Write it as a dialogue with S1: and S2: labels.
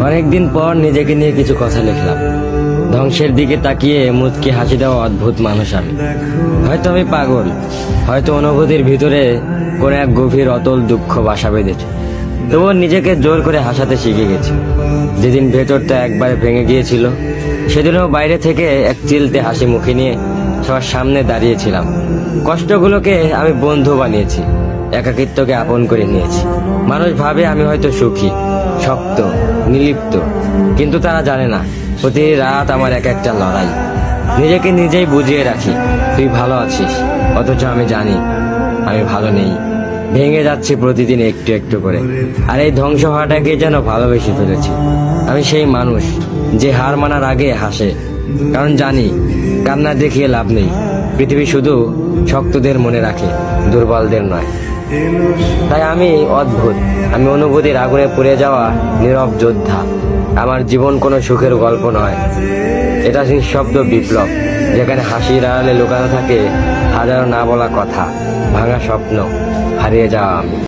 S1: অনেকদিন পর নিজেকে নিয়ে কিছু কথা লিখলাম। ধ্বংসের দিকে তাকিয়ে মুচকি হাসি দেওয়া অদ্ভুত মানুষ আমি। হয়তো আমি পাগল, হয়তো অনুভূতির ভিতরে কোন এক গভীর অতল দুঃখ বাসা বেঁধেছে। তবুও নিজেকে জোর করে হাসাতে শিখে গেছি। যেদিন ভেতরটা একবারে ভেঙে গিয়েছিল, সেদিনও বাইরে থেকে এক চিলতে হাসি মুখে নিয়ে সবার সামনে দাঁড়িয়েছিলাম। কষ্টগুলোকে আমি বন্ধু বানিয়েছি, একাকিত্বকে আপন করে নিয়েছি। মানুষ ভাবে আমি হয়তো সুখী, শক্ত, নির্লিপ্ত, কিন্তু তারা জানে না প্রতি রাত আমার এক একটা লড়াই। নিজেকে নিজেই বুঝিয়ে রাখি তুই ভালো আছিস, অথচ আমি জানি আমি ভালো নেই। ভেঙে যাচ্ছে প্রতিদিন একটু একটু করে, আর এই ধ্বংস হওয়াটাকে যেন ভালোবেসে ফেলেছি। আমি সেই মানুষ যে হার মানার আগে হাসে, কারণ জানি কান্না দেখিয়ে লাভ নেই। পৃথিবী শুধু শক্তদের মনে রাখে, দুর্বলদের নয়। তাই আমি অদ্ভুত, আমি অনুভূতির আগুনে পুড়ে যাওয়া নীরব যোদ্ধা। আমার জীবন কোনো সুখের গল্প নয়, এটা নিঃশব্দ বিপ্লব, যেখানে হাসির আড়ালে লুকানো থাকে হাজারো না বলা কথা, ভাঙা স্বপ্ন, হারিয়ে যাওয়া আমি।